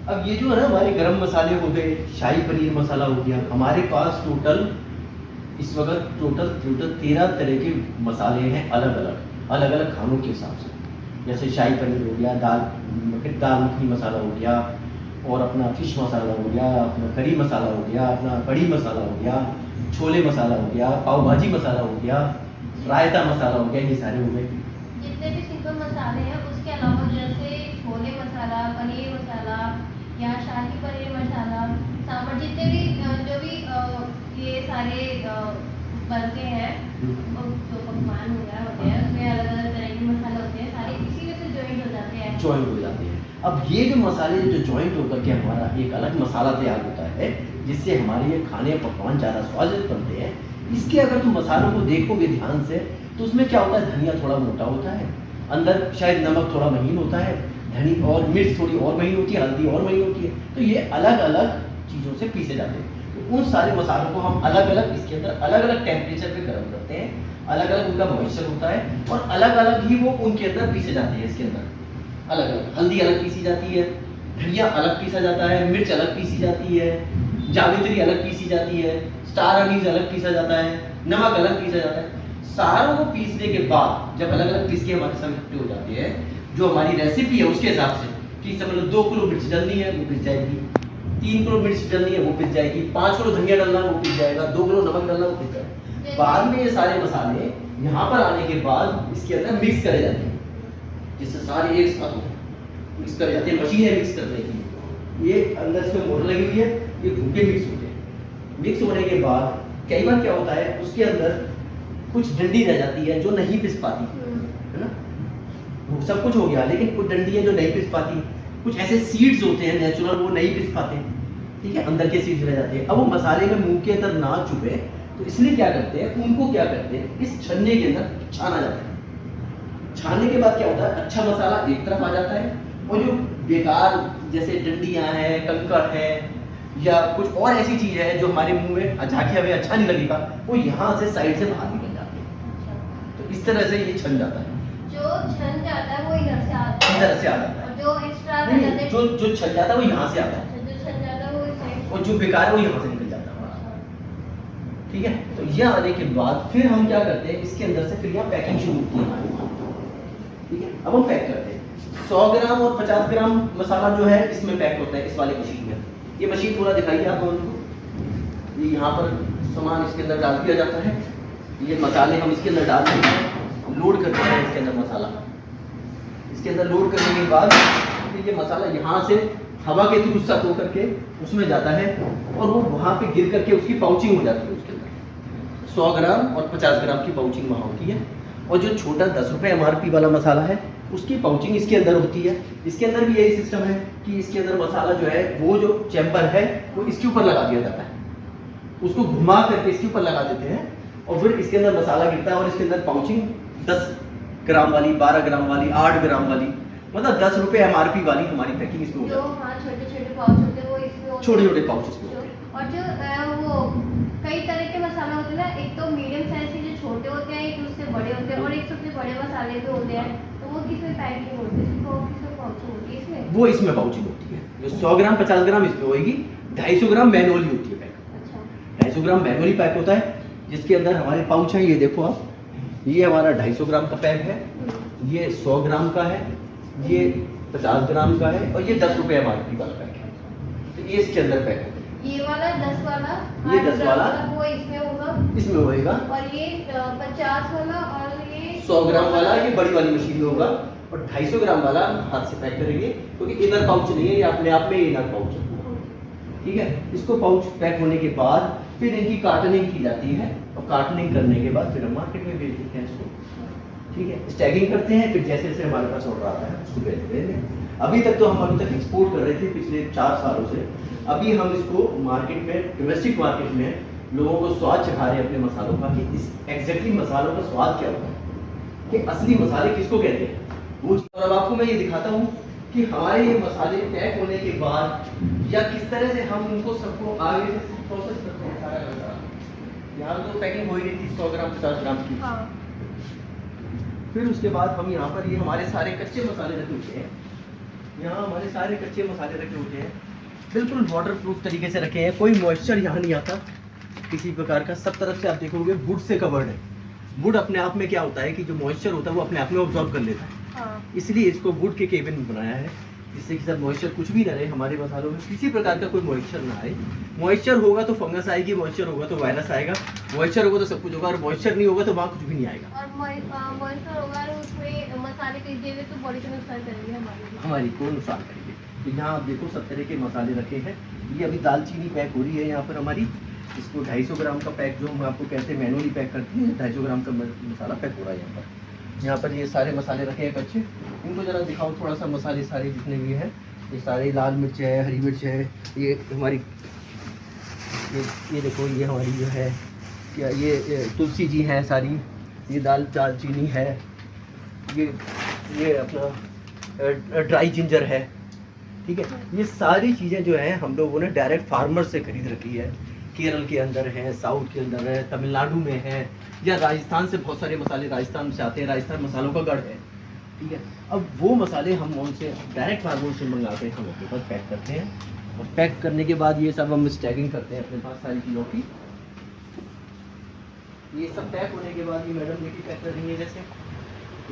अब ये जो है ना हमारे गरम मसाले हो गए, शाही पनीर मसाला हो गया, हमारे पास टोटल इस वक्त टोटल 13 तरह के मसाले हैं, अलग अलग खानों के हिसाब से। जैसे शाही पनीर हो गया, दाल मखनी मसाला हो गया, और अपना फिश मसाला हो गया, अपना करी मसाला हो गया, अपना कड़ी मसाला हो गया, छोले मसाला हो गया, पाव भाजी मसाला हो गया, रायता मसाला हो गया, ये सारे हो गए। जितने भी सिंपल मसाले हैं उसके अलावा जैसे छोले मसाला, पनीर मसाला या शाही पनीर मसाला, सांभर, जितने भी जो भी ये सारे बनते हैं, जो पकवान वगैरह होते हैं उसमें अलग अलग तरह के मसाले होते हैं, सारे इसी में से ज्वाइंट हो जाते हैं। ज्वाइंट हो जाते हैं। अब ये जो मसाले जो ज्वाइंट होकर के हमारा एक अलग मसाला तैयार होता है, जिससे हमारे ये खाने पकवान ज़्यादा स्वादिष्ट बनते हैं। इसके अगर तुम मसालों को देखोगे ध्यान से तो उसमें क्या होता है, धनिया थोड़ा मोटा होता है, अंदर शायद नमक थोड़ा महीन होता है, धनी और मिर्च थोड़ी और महीन होती है, हल्दी और महीन होती है। तो ये अलग अलग चीज़ों से पीसे जाते हैं। तो उन सारे मसालों को हम अलग अलग इसके अंदर अलग अलग टेम्परेचर पे गर्म करते हैं, अलग अलग उनका मॉइस्चर होता है, और अलग अलग ही वो उनके अंदर पीसे जाते हैं। इसके अंदर अलग अलग हल्दी अलग पीसी जाती है, धनिया अलग पीसा जाता है, मिर्च अलग पीसी जाती है, जावित्री अलग पीसी जाती है, स्टार अनीज अलग पीसा जाता है, नमक अलग पीसा जाता है। सारों को पीसने के बाद जब अलग अलग पीस के हमारे सामने इकट्ठे हो जाते हैं, जो हमारी रेसिपी है उसके हिसाब से कि समझ लो 2 किलो मिर्च डालनी है वो पिस जाएगी, 3 किलो मिर्च डालनी है वो पिस जाएगी, 5 किलो धनिया डालना है वो पिस जाएगा, 2 किलो नमक डालना वो पिस जाएगा। बाद में ये सारे मसाले यहाँ पर आने के बाद इसके अंदर मिक्स करे जाते हैं, जिससे सारे एक साथ हो मिक्स करे जाते हैं। मशीन है मिक्स करने की, ये अंदर इसमें मोटर लगी हुई है, ये भूखे मिक्स होते हैं। मिक्स होने के बाद कई बार क्या होता है, उसके अंदर कुछ डंडी रह जाती है जो नहीं पिस पाती, है ना। वो सब कुछ हो गया लेकिन कुछ डंडी है जो नहीं पिस पाती, कुछ ऐसे सीड्स होते हैं नेचुरल वो नहीं पिस पाते, ठीक है, अंदर के सीड्स रह जाते हैं। अब वो मसाले में मुंह के अंदर ना चुभे तो इसलिए क्या करते हैं, उनको क्या करते हैं, इस छन्ने के अंदर छाना जाता है। छानने के बाद क्या होता है, अच्छा मसाला एक तरफ आ जाता है, और जो बेकार जैसे डंडियां हैं, कंकड़ है, या कुछ और ऐसी चीज है जो हमारे मुंह में झांकी हमें अच्छा नहीं लगेगा, वो यहाँ से साइड से बाहर निकल जाती है। तो इस तरह से ये छन जाता है। जो छन जाता है वो इधर से आता है, इधर से आ जाता है, और जो एक्स्ट्रा रह जाता है, जो छन जाता है वो यहाँ से आता है, जो छन जाता है वो इस साइड, और जो बेकार है वो यहाँ से निकल जाता है हमारा, ठीक है। तो ये आने के बाद फिर हम क्या करते हैं, इसके अंदर से फिर यहाँ पैकिंग शुरू होती है हमारी, ठीक है। अब हम पैक करते हैं 100 ग्राम और 50 ग्राम मसाला जो है इसमें पैक होता है इस वाली मशीन में। ये मशीन पूरा दिखाइए आप दोनों को। ये यहाँ पर सामान इसके अंदर डाल दिया जाता है, ये मसाले हम इसके अंदर डाल देते हैं, लोड करते हैं इसके अंदर मसाला। इसके अंदर लोड करने के बाद फिर ये मसाला यहाँ से हवा के थ्रू सक होकर के उसमें जाता है, और वो वहाँ पे गिर करके उसकी पाउचिंग हो जाती है। उसके अंदर 100 ग्राम और 50 ग्राम की पाउचिंग वहाँ होती है, और जो छोटा 10 रुपये MRP वाला मसाला है उसकी पाउचिंग इसके अंदर होती है। इसके अंदर भी यही सिस्टम है कि इसके अंदर मसाला जो है वो जो चैम्बर है वो इसके ऊपर लगा दिया जाता है, उसको घुमा करके इसके ऊपर लगा देते हैं, और फिर इसके अंदर मसाला गिरता है, और इसके अंदर पाउचिंग 10 ग्राम वाली, 12 ग्राम वाली, 8 ग्राम वाली, मतलब 10 रुपये MRP वाली हमारी पैकिंग इसमें हो जाती है। छोटे छोटे पाउच होते हैं वो इसमें, छोटे छोटे पाउच इसमें होते हैं। और जो वो कई तरह के मसाले होते हैं ना, एक तो मीडियम साइज के जो छोटे होते हैं, एक उससे बड़े होते हैं, और एक सबसे बड़े मसाले भी होते हैं। तो वो किसमें पैकिंग होती है, किसमें पाउचिंग होती है इसमें? वो इसमें पाउचिंग होती है, जो 100 ग्राम 50 ग्राम इसमें होगी, 250 ग्राम मैनुअली होती है पैक। अच्छा, 250 ग्राम मैनुअली पैक होता है, जिसके अंदर हमारे पाउच है, ये देखो आप, ये हमारा 250 ग्राम का पैक है, ये 100 ग्राम का है, ये 50 ग्राम का है, और ये 10 रुपये MRP वाला पैक है। तो ये इसके अंदर पैक है। ये वाला 10 वाला, ये 10 वाला वो इसमें होगा, इसमें होएगा, और ये 50 वाला, और ये 100 ग्राम वाला ये बड़ी वाली मशीन में होगा, और 250 ग्राम वाला हाथ से पैक करेंगे, क्योंकि इनर पाउच नहीं है, ये अपने आप में इनर पाउच है, ठीक है। इसको पाउच पैक होने के बाद फिर इनकी कार्टनिंग की जाती है, और कार्टनिंग करने के बाद फिर हम मार्केट में बेच देते हैं इसको, ठीक है। स्टैगिंग करते हैं, फिर जैसे जैसे हमारे पास ऑर्डर आता है उसको बेचते हैं। अभी तक तो हम अभी तक एक्सपोर्ट कर रहे थे पिछले 4 सालों से, अभी हम इसको मार्केट में, डोमेस्टिक मार्केट में लोगों को स्वाद चखा रहे हैं अपने मसालों का, कि इस एग्जैक्टली मसालों का स्वाद क्या होता है, कि असली मसाले किसको कहते हैं वो। और अब आपको मैं ये दिखाता हूँ कि हमारे ये मसाले पैक होने के बाद या किस तरह से हम उनको सबको आगे से प्रोसेस करते हैं सारा का सारा। यहाँ तो पैकिंग हो ही रही थी 100 ग्राम 50 ग्राम की। फिर उसके बाद हम यहाँ पर ये हमारे सारे कच्चे मसाले रखे होते हैं, यहाँ हमारे सारे कच्चे मसाले रखे होते हैं, बिल्कुल वाटर प्रूफ तरीके से रखे हैं, कोई मॉइस्चर यहाँ नहीं आता किसी प्रकार का। सब तरफ से आप देखोगे वुड से कवर्ड है। वुड अपने आप में क्या होता है कि जो मॉइस्चर होता है वो अपने आप में ऑब्जॉर्व कर लेता है, हाँ। इसलिए इसको वुड के केबिन में बनाया है, जिससे कि सब मॉइस्चर कुछ भी ना रहे हमारे मसालों में, किसी प्रकार का कोई मॉइस्चर ना आए। मॉइस्चर होगा तो फंगस आएगी, मॉइस्चर होगा तो वायरस आएगा, मॉइस्चर होगा तो सब कुछ होगा, और मॉइस्चर नहीं होगा तो वहाँ कुछ भी नहीं आएगा। और मॉइस्चर होगा और उसमें मसाले पीसे हुए तो बॉडी को नुकसान करेंगे हमारी को नुकसान करेंगे। तो यहाँ आप देखो सब तरह के मसाले रखे हैं। ये अभी दालचीनी पैक हो रही है यहाँ पर हमारी, इसको 250 ग्राम का पैक जो हम आपको कहते हैं मैनुअली पैक करते हैं, 250 ग्राम का मसाला पैक हो रहा है यहाँ पर। यहाँ पर ये सारे मसाले रखे हैं कच्चे, इनको ज़रा दिखाओ थोड़ा सा। मसाले सारे जितने भी हैं ये सारे, लाल मिर्च है, हरी मिर्च है, ये हमारी ये देखो, ये हमारी जो है क्या ये तुलसी जी हैं सारी, ये दालचीनी है, ये अपना ड्राई जिंजर है, ठीक है। ये सारी चीज़ें जो हैं हम लोगों ने डायरेक्ट फार्मर से खरीद रखी है। केरल के अंदर है, साउथ के अंदर है, तमिलनाडु में है, या राजस्थान से बहुत सारे मसाले राजस्थान से आते हैं, राजस्थान मसालों का गढ़ है, ठीक है। अब वो मसाले हम उनसे डायरेक्ट फार्मर से मंगा के हम अपने पास पैक करते हैं, और पैक करने के बाद ये सब हम स्टैगिंग करते हैं अपने पास सारी चीज़ों की। ये सब पैक होने के बाद ये मैडम देखिए पैक कर रही है, जैसे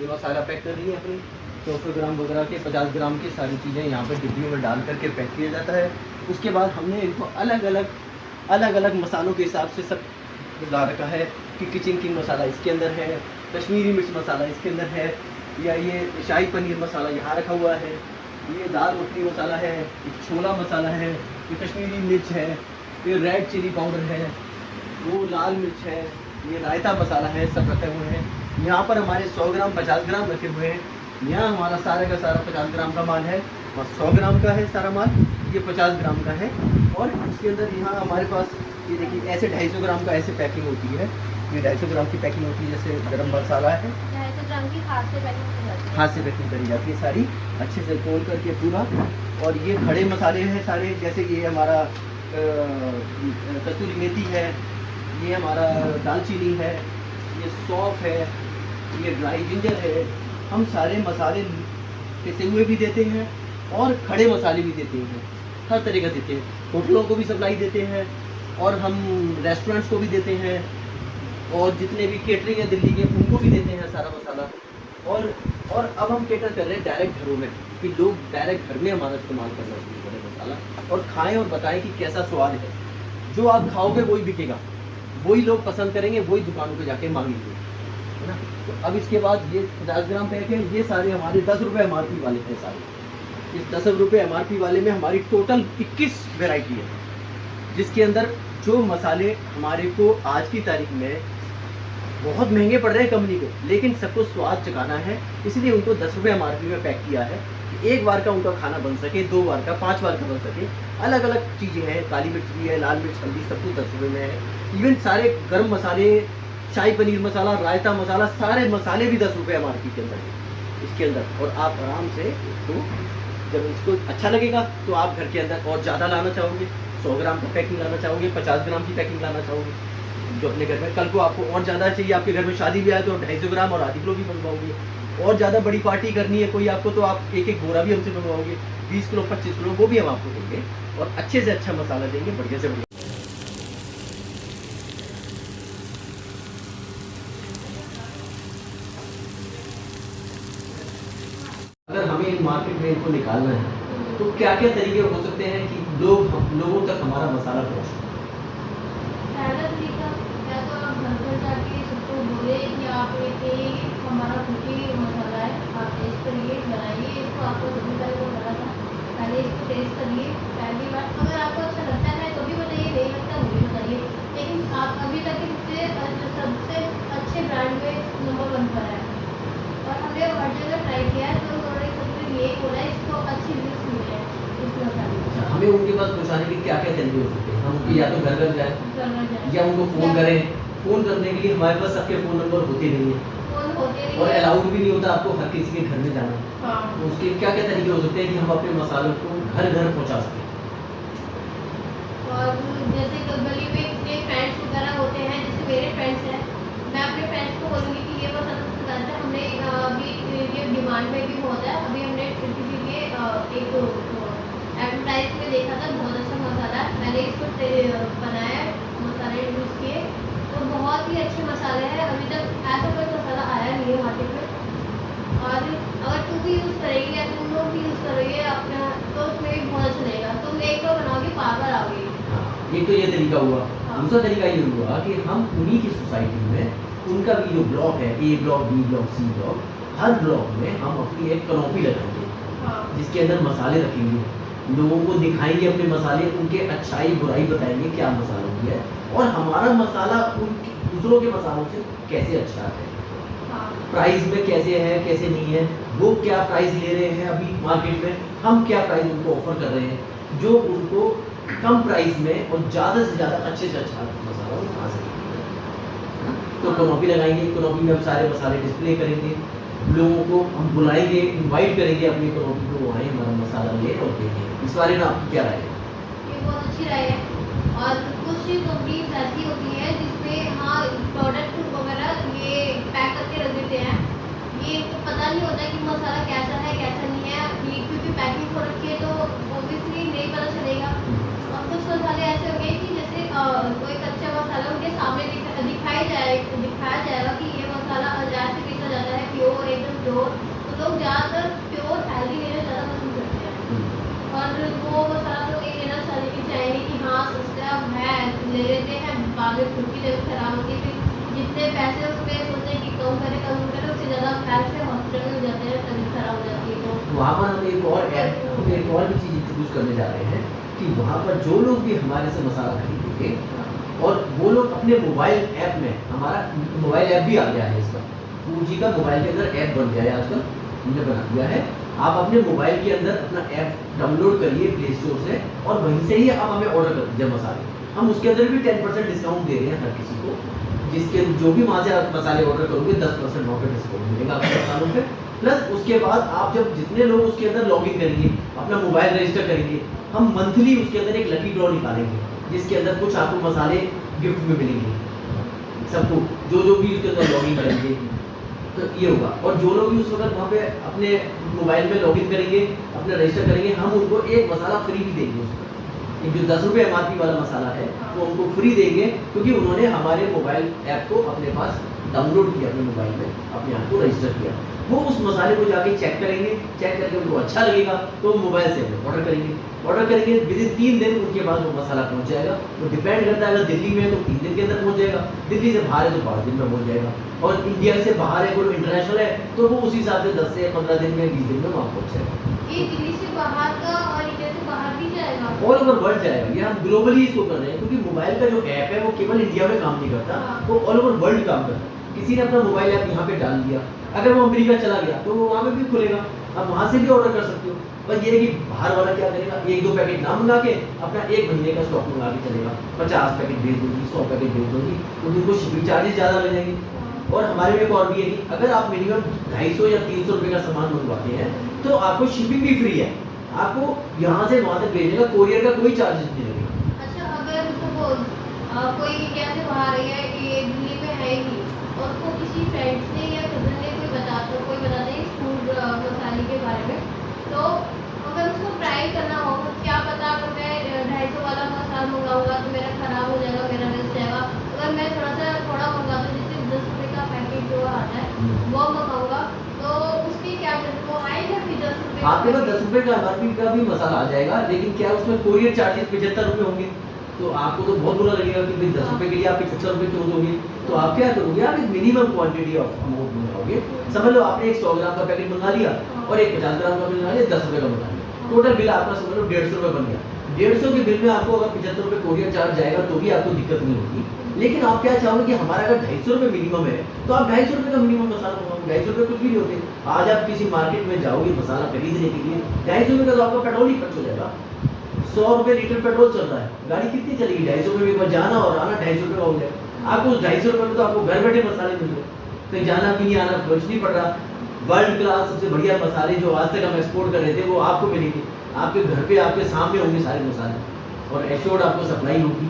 ये मसाला पैक कर रही है अपनी 100 ग्राम वगैरह के, 50 ग्राम की सारी चीज़ें यहाँ पर डिब्बी में डाल करके पैक किया जाता है। उसके बाद हमने इनको अलग अलग मसालों के हिसाब से सब ला रखा है कि किचन किंग मसाला इसके अंदर है, कश्मीरी मिर्च मसाला इसके अंदर है, या ये शाही पनीर मसाला यहाँ रखा हुआ है, ये दाल मखनी मसाला है, ये छोला मसाला है, ये कश्मीरी मिर्च है, ये रेड चिली पाउडर है, वो लाल मिर्च है, ये रायता मसाला है, सब रखे हुए हैं। यहाँ पर हमारे 100 ग्राम 50 ग्राम रखे हुए हैं। यहाँ हमारा सारा का सारा 50 ग्राम का माल है, और 100 ग्राम का है सारा माल, ये 50 ग्राम का है। और इसके अंदर यहाँ हमारे पास ये देखिए ऐसे 250 ग्राम का ऐसे पैकिंग होती है, ये 250 ग्राम की पैकिंग होती है। जैसे गरम मसाला है, 250 ग्राम की हाथ से पैकिंग की जाती है, हाथ से पैकिंग करी जाती है सारी, अच्छे से खोल करके पूरा। और ये खड़े मसाले हैं सारे, जैसे कि ये हमारा कसूरी मेथी है, ये हमारा दालचीनी है, ये सौंफ है, ये ड्राई जिंजर है। हम सारे मसाले पिसे हुए भी देते हैं और खड़े मसाले भी देते हैं, हर तरह का देते हैं। होटलों को भी सप्लाई देते हैं, और हम रेस्टोरेंट्स को भी देते हैं, और जितने भी केटरिंग है दिल्ली के उनको भी देते हैं सारा मसाला। और अब हम केटर कर रहे हैं डायरेक्ट घरों में, कि लोग डायरेक्ट घर में हमारा इस्तेमाल करना शुरू करें मसाला, और खाएं और बताएं कि कैसा स्वाद है। जो आप खाओगे वही बिकेगा, वही लोग पसंद करेंगे, वही दुकानों पे जाके मांगेंगे, है ना। तो अब इसके बाद ये 50 ग्राम पैक है, ये सारे हमारे 10 रुपये MRP वाले हैं सारे। इस 10 रुपये MRP वाले में हमारी टोटल 21 वेराइटी है, जिसके अंदर जो मसाले हमारे को आज की तारीख में बहुत महंगे पड़ रहे हैं कंपनी को, लेकिन सबको स्वाद चखाना है, इसलिए उनको 10 रुपये MRP में पैक किया है, कि एक बार का उनका खाना बन सके, 2 बार का, 5 बार का बन सके। अलग अलग चीज़ें हैं, काली मिर्च भी है, लाल मिर्च, हल्दी, सब कुछ 10 रुपये में है। इवन सारे गर्म मसाले, शाही पनीर मसाला, रायता मसाला, सारे मसाले भी 10 रुपये MRP के अंदर है इसके अंदर। और आप आराम से इसको, जब इसको अच्छा लगेगा तो आप घर के अंदर और ज़्यादा लाना चाहोगे, 100 ग्राम की पैकिंग लाना चाहोगे, 50 ग्राम की पैकिंग लाना चाहोगे, जो अपने घर में कल को आपको और ज़्यादा चाहिए, आपके घर में शादी भी आए तो 250 ग्राम और आधी किलो भी बनवाओगे। और ज़्यादा बड़ी पार्टी करनी है कोई आपको, तो आप एक बोरा भी हमसे बनवाओगे, 20 किलो 25 किलो, वो भी हम आपको देंगे, और अच्छे से अच्छा मसाला देंगे, बढ़िया से बढ़िया। अगर हमें मार्केट में इनको निकालना है तो क्या क्या तरीके हो सकते हैं कि लोगों तक हमारा मसाला पहुँचे? पहला तरीका, या तो आप घर पर जाके सबको बोले कि आप ये हमारा खुद ही मसाला है, आप टेस्ट करिए, बनाइए इसको। आपको सभी तरह को बोला था, पहले इसको टेस्ट करिए पहली बार। अगर आपको अच्छा लगता है तो भी बताइए, नहीं लगता वो भी बताइए। लेकिन आप अभी तक सबसे अच्छे ब्रांड में नंबर 1 पर है, और हमने हर जगह ट्राई किया है, तो उन्होंने सबसे यही बोला है इसको अच्छी रिव्यूज मिले हैं इस मसाले को। अच्छा, हमें उनके पास पहुँचाने के क्या क्या तरीके हो सकते हैं? हम उनकी या तो घर घर जाए, करना चाहिए, या उनको फ़ोन करें। फ़ोन करने के लिए हमारे पास सबके फ़ोन नंबर होते नहीं है, फोन होते नहीं और है। अलाउड भी नहीं होता आपको हर किसी के घर में जाना। हाँ, तो उसके क्या क्या तरीके हो सकते हैं कि हम अपने मसालों को घर घर पहुँचा सकें? और जैसे गली में अपने फ्रेंड्स वगैरह होते हैं, जैसे मेरे फ्रेंड्स हैं, मैं अपने फ्रेंड्स को बोलूँगी कि ये मसाला हमने अभी ये डिमांड में भी बहुत है, अभी हमने किसी के एक एडवर्टाइज में देखा था, बहुत अच्छा मसाला है। मैंने इसको बनाया, मसाले यूज़ किए, तो बहुत ही अच्छे मसाले हैं। अभी तक ऐसा कोई मसाला आया नहीं है मार्केट में। और अगर तू भी यूज़ करेगी या तुम लोग भी यूज़ करोगे अपना, तो उसमें भी बहुत अच्छा लगेगा। तुम एक बार बनाओगे, बार बार आओगे। एक तो ये तरीका हुआ। हाँ। दूसरा तरीका ये हुआ कि हम उन्हीं की सोसाइटी में उनका भी जो ब्लॉक है, A block, B block, C block, हर ब्लॉक में हम अपनी एक कनोपी लगाएंगे, हाँ। जिसके अंदर मसाले रखेंगे, लोगों को दिखाएंगे अपने मसाले, उनके अच्छाई बुराई बताएंगे क्या मसालों की है, और हमारा मसाला उन दूसरों के मसालों से कैसे अच्छा है, हाँ। प्राइस में कैसे है कैसे नहीं है, वो क्या प्राइस ले रहे हैं अभी मार्केट में, हम क्या प्राइस उनको ऑफर कर रहे हैं, जो उनको कम प्राइस में और ज़्यादा से ज़्यादा अच्छे से अच्छा मसाला वो खा सकें। तो कनोपी लगाएंगे, कनोपी में हम सारे मसाले डिस्प्ले करेंगे, लोगों को हम बुलाएंगे, इनवाइट करेंगे अपनी कनोपी को, आए हमारा मसाला ले और देखें। इस बारे में आपकी क्या राय है? ये बहुत अच्छी राय है। और कुछ कंपनीज ऐसी होती है जिसमें हाँ प्रोडक्ट वगैरह ये पैक करके रख देते हैं, ये इनको पता नहीं होता कि मसाला कैसा है कैसा नहीं है, ये क्योंकि पैकिंग हो रखी है तो ऑब्वियसली नहीं पता चलेगा। और कुछ मसाले ऐसे हो गए कि जैसे कोई कच्चा मसाला उनके सामने दिखाया जाएगा कि ये मसाला बाजार से बेचा जाता है प्योर, एकदम प्योर, तो लोग ज़्यादातर प्योर हेल्दी लेना ज़्यादा पसंद करते हैं। और वो मसाला तो ये लेना चाहेंगे कि हाँ सस्ता है, ले लेते हैं, बाद में खुद की जगह खराब होती है, फिर जितने पैसे उसमें सोचते हैं कि कम करें उससे ज़्यादा पैसे हॉस्पिटल में हो जाते हैं, तबीयत खराब हो जाती है। तो वहाँ पर हम एक और भी चीज़ इंट्रोड्यूस करने जा रहे हैं कि वहाँ पर जो लोग भी हमारे से मसाला खरीदेंगे और वो लोग अपने मोबाइल ऐप में, हमारा मोबाइल ऐप भी आ गया है इसका, पूजी का मोबाइल के अंदर ऐप बन गया है आजकल, हमने बना दिया है। आप अपने मोबाइल के अंदर अपना ऐप डाउनलोड करिए प्ले स्टोर से और वहीं से ही आप हमें ऑर्डर कर दीजिए मसाले। हम उसके अंदर भी 10% डिस्काउंट दे रहे हैं हर किसी को, जिसके जो भी वहाँ से आप मसाले ऑर्डर करोगे 10% वहाँ पर डिस्काउंट मिलेगा आपके मसालों पे। प्लस उसके बाद आप जब जितने लोग उसके अंदर लॉग इन करेंगे, अपना मोबाइल रजिस्टर करेंगे, हम मंथली उसके अंदर एक लकी ड्रॉ निकालेंगे, जिसके अंदर कुछ आपको मसाले गिफ्ट में मिलेंगे सबको, जो भी उसके अंदर लॉग इन करेंगे। तो ये होगा, और जो लोग भी उस वक्त वहाँ पे अपने मोबाइल में लॉग इन करेंगे, अपना रजिस्टर करेंगे, हम उनको एक मसाला फ्री भी देंगे उसका, एक जो 10 रुपये MRP वाला मसाला है वो उनको फ्री देंगे, क्योंकि उन्होंने हमारे मोबाइल ऐप को अपने पास डाउनलोड किया, अपने मोबाइल में अपने आप को रजिस्टर किया। वो उस मसाले को जाके चेक करेंगे, चेक करके उनको अच्छा लगेगा तो वो मोबाइल से ऑर्डर करेंगे, विद इन 3 दिन उनके पास वो मसाला पहुंच जाएगा। तो डिपेंड करता है, अगर दिल्ली में है तो 3 दिन के अंदर पहुंच जाएगा, दिल्ली से बाहर है तो 12 दिन में पहुंच जाएगा, और इंडिया से बाहर है, कोई इंटरनेशनल है तो वो उस हिसाब से 10 से 15 दिन में, 20 दिन में वहाँ पहुँच जाएगा। ये दिल्ली से बाहर का और इंडिया से बाहर भी जाएगा, ऑल ओवर वर्ल्ड जाएगा। ये हम ग्लोबली इसको कर रहे हैं, क्योंकि मोबाइल का जो ऐप है वो केवल इंडिया में काम नहीं करता, वो ऑल ओवर वर्ल्ड काम करता है। किसी ने अपना मोबाइल ऐप यहाँ पे डाल दिया, अगर वो अमेरिका चला गया तो वो वहाँ पे भी खुलेगा, आप वहाँ से भी ऑर्डर कर सकते हो। बस ये है कि बाहर वाला क्या करेगा, 1-2 पैकेट ना मंगा के अपना 1 महीने का स्टॉक मंगा के चलेगा, 50 पैकेट भेज दूँगी, 100 पैकेट भेज दूँगी, तो उनको शिपिंग चार्जेस ज़्यादा लगेंगे। और हमारे में एक और भी है कि अगर आप मिनिमम 250 या 300 रुपये का सामान मंगवाते हैं तो आपको शिपिंग भी फ्री है, आपको यहाँ से वहाँ तक भेजने का कोरियर का कोई चार्जेस नहीं लगेगा। अच्छा, अगर सपोज कोई इंडिया से बाहर है, ये दिल्ली में है ही, और उसको किसी फ्रेंड से या कजन ने कोई बताते हैं फूड मसाले के बारे में, तो अगर उसको ट्राई करना हो तो क्या पता, अगर मैं 250 वाला मसाला मंगाऊंगा तो मेरा ख़राब हो जाएगा, मेरा वेस्ट जाएगा। अगर मैं थोड़ा मंगा दूँ, जैसे 10 रुपये का पैकेट जो आता है वो मंगाऊंगा, तो उसकी क्या वो आएगा फिर 10 रुपये? आपके पास 10 रुपये का MRP का भी मसाला आ जाएगा, लेकिन क्या उसमें कोरियर चार्जेस 75 रुपये होंगे, तो आपको तो बहुत बुरा लगेगा कि भाई 10 रुपये के लिए आप 75 रुपये क्यों दोगे। तो आप क्या करोगे, आप एक मिनिमम क्वांटिटी ऑफ अमाउंट मंगाओगे। समझ लो आपने एक 100 ग्राम का पैकेट मंगा लिया और एक 50 ग्राम का मंगा लिया, 10 रुपये का मंगा लिया, टोटल बिल आपका समझ लो 150 रुपये बन गया। 150 के बिल में आपको अगर 75 रुपये कोरियर चार्ज जाएगा तो भी आपको दिक्कत नहीं होगी। लेकिन आप क्या चाहोगे कि हमारा अगर 250 रुपये मिनिमम है तो आप 250 रुपये का मिनिमम मसाला मंगाओगे। 250 रुपये कुछ भी नहीं होते। आज आप किसी मार्केट में जाओगे मसाला खरीदने के लिए, 250 रुपये का तो आपका पेट्रोल ही खर्च हो जाएगा। 100 रुपये लीटर पेट्रोल चल रहा है, गाड़ी कितनी चलेगी? 250 रुपये में एक बार जाना और आना 250 रुपये का हो जाएगा। आपको उस 250 रुपये में तो आपको घर बैठे मसाले मिल रहे, कहीं जाना भी नहीं, आना कुछ नहीं पड़ रहा। वर्ल्ड क्लास सबसे बढ़िया मसाले जो आज तक हम एक्सपोर्ट कर रहे थे वो आपको मिलेंगे, आपके घर पे आपके सामने होंगे सारे मसाले, और एश्योर्ड आपको सप्लाई होगी।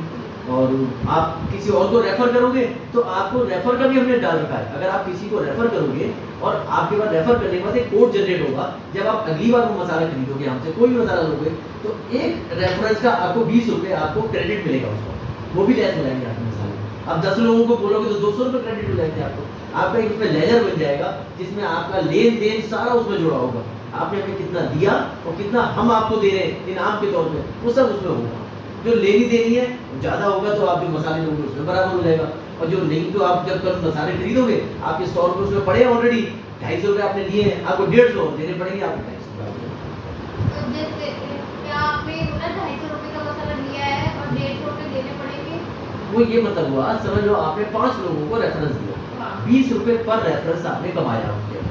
और आप किसी और को रेफर करोगे तो आपको रेफर का भी हमने डाल रखा है। अगर आप किसी को रेफर करोगे और आपके बाद रेफर करने के बाद एक कोड जनरेट होगा, जब आप अगली बार वो मसाला खरीदोगे हमसे, कोई भी मसाला लोगे, तो एक रेफरेंस का आपको 20 रुपये आपको क्रेडिट मिलेगा उसको, वो भी लेस मिलाएंगे आपके मसाले। अब 10 लोगों को बोलोगे तो 200 रुपये क्रेडिट मिल जाएंगे आपको। आपका एक उसमें लेजर बन जाएगा जिसमें आपका लेन देन सारा उसमें जुड़ा होगा, आपने हमें कितना दिया और कितना हम आपको दे रहे हैं इनाम के तौर पे, वो सब उसमें होगा। जो लेनी देनी है ज़्यादा होगा तो आप जो मसाले लोगे उसमें बराबर हो जाएगा, और जो नहीं, तो आप जब कल मसाले खरीदोगे आपके 100 रुपये उसमें पड़े ऑलरेडी, 250 रुपये आपने लिए हैं, आपको 150 और देने पड़ेंगे, आपको 250 जैसे क्या आपने बोला 250 रुपये का मसाला लिया है और 150 रुपये देने पड़ेंगे? वो ये मतलब हुआ, समझ लो आपने 5 लोगों को रेफरेंस दिया, हाँ। 20 रुपये पर रेफरेंस आपने कमाया उनके,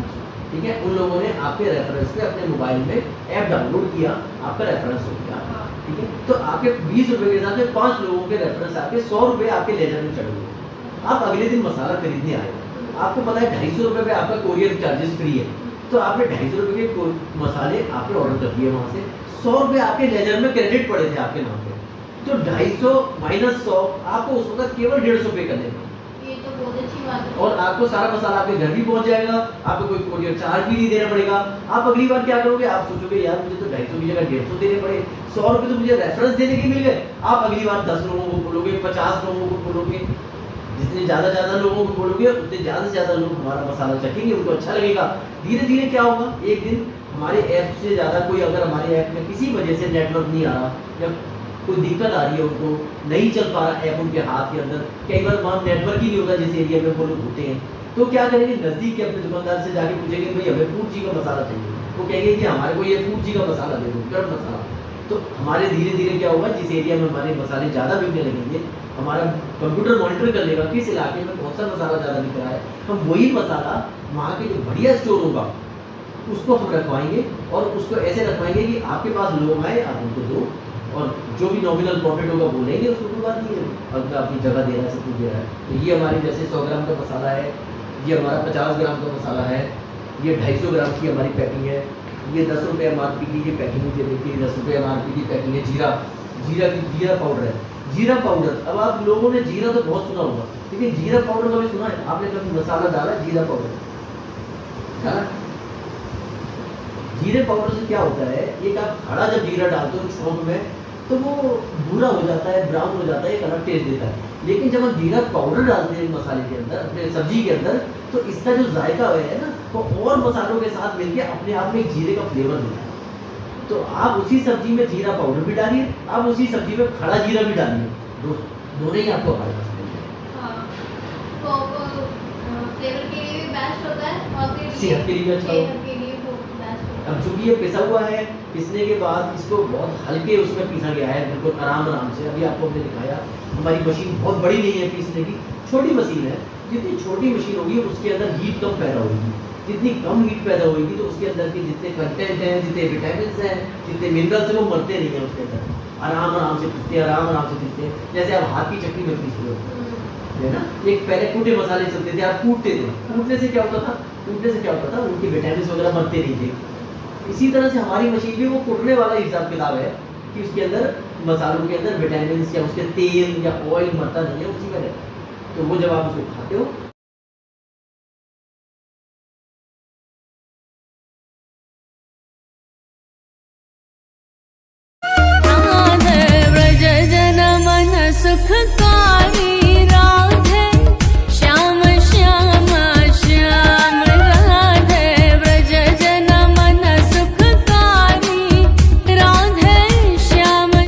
ठीक है। उन लोगों ने आपके रेफरेंस पे अपने मोबाइल में ऐप डाउनलोड किया, आपका रेफरेंस हो गया, हाँ। ठीक है। तो आपके 20 रुपये के हिसाब से 5 लोगों के रेफरेंस आपके 100 रुपये आपके लेजर में चढ़ गए। आप अगले दिन मसाला खरीदने आए, आपको पता है 250 रुपये पे आपका कोरियर चार्जेस फ्री है, तो आपने 250 रुपये के मसाले आपने ऑर्डर कर दिए, वहाँ से 100 रुपये आपके लेजर में क्रेडिट पड़े थे आपके नाम पे, तो 250 माइनस 100 आपको उस वक्त केवल 150 पे करने हैं। ये तो बहुत अच्छी बात है। और आपको सारा मसाला आपके घर भी पहुंच जाएगा, आपको कोई कोरियर चार्ज भी नहीं देना पड़ेगा। आप अगली बार क्या करोगे, आप सोचोगे यार मुझे तो 250 की जगह 150 देने पड़े, 100 रुपये तो मुझे रेफरेंस देने के मिल गए। आप अगली बार 10 लोगों को बोलोगे, 50 लोगों को बोलोगे, जितने ज़्यादा लोगों को बोलोगे उतने ज़्यादा से ज़्यादा लोग हमारा मसाला चखेंगे, उनको अच्छा लगेगा। धीरे धीरे क्या होगा, एक दिन हमारे ऐप से ज़्यादा कोई अगर हमारे ऐप में किसी वजह से नेटवर्क नहीं आ रहा या कोई दिक्कत आ रही है, उनको नहीं चल पा रहा ऐप उनके हाथ के अंदर, कई बार वहाँ नेटवर्क ही नहीं होता जिस एरिया में वो लोग होते हैं, तो क्या करेंगे, नज़दीक के अपने दुकानदार से जाके पूछेंगे भाई हमें फूड जी का मसाला चाहिए, वो कहेंगे कि हमारे को ये फूड जी का मसाला दे दो, गर्म मसाला। तो हमारे धीरे धीरे क्या होगा, जिस एरिया में हमारे मसाले ज़्यादा बिकने लगेंगे, हमारा कंप्यूटर मॉनिटर कर लेगा किस इलाके में कौन सा मसाला ज़्यादा बिक रहा है, हम वही मसाला वहाँ के जो बढ़िया स्टोर होगा उसको हम रखवाएंगे, और उसको ऐसे रखवाएंगे कि आपके पास लोग आए आप उनको दो, और जो भी नॉमिनल प्रॉफिट होगा वो लेंगे, उसको कोई बात नहीं है, अगर अपनी जगह दे रहा है, सब कुछ दे रहा है। तो ये हमारे जैसे 100 ग्राम का मसाला है, ये हमारा 50 ग्राम का मसाला है, ये 250 ग्राम की हमारी पैकिंग है, ये 10 रुपये MRP की ये पैकिंग है, देखिए 10 रुपये MRP की पैकिंग है। जीरा पाउडर है, जीरा पाउडर। अब आप लोगों ने जीरा तो बहुत सुना होगा, लेकिन जीरा पाउडर कभी सुना है आपने, कभी मसाला डाला जीरा पाउडर डाला? जीरे पाउडर से क्या होता है, एक आप खड़ा जब जीरा डालते हो छोंक में तो वो भूरा हो जाता है, ब्राउन हो जाता है, एक अलग टेस्ट देता है। लेकिन जब हम जीरा पाउडर डालते हैं मसाले के अंदर, अपने सब्जी के अंदर, तो इसका जो जायका है ना, वो और मसालों के साथ मिलके अपने आप में एक जीरे का फ्लेवर देता है। तो आप उसी सब्जी में जीरा पाउडर भी डालिए, आप उसी सब्जी में खड़ा जीरा भी डालिए, दोनों ही आपको हमारे पास मिल जाएंगे। हाँ, तो फ्लेवर के लिए भी बेस्ट होता है और फिर सेहत के लिए भी अच्छा होता है। सेहत के लिए वो बेस्ट होता है। अब चूंकि ये पिसा हुआ है, पिसने के बाद इसको बहुत हल्के उसमें पीसा गया है, बिल्कुल आराम से। अभी आपको हमने दिखाया, हमारी मशीन बहुत बड़ी नहीं है पीसने की, छोटी मशीन है। जितनी छोटी मशीन होगी उसके अंदर हीट कम पैदा होगी, जितनी कम हीट पैदा होगी तो उसके अंदर के जितने कंटेंट हैं, जितने विटामिन हैं, जितने मिनरल्स हैं, वो मरते नहीं हैं उसके अंदर, आराम से पीसते हैं, आराम से पीसते हैं। जैसे आप हाथ की चटनी में पीसते हो, है ना, एक पहले कूटे मसाले चलते थे, आप कूटते थे, कूटने से क्या होता था, उनके विटामिन वगैरह मरते नहीं थे। इसी तरह से हमारी मशीन भी वो कूटने वाला हिसाब किताब है कि उसके अंदर मसालों के अंदर विटामिन या उसके तेल या ऑयल मरता नहीं है, उसी में रहता है। तो वो जब आप उसको खाते हो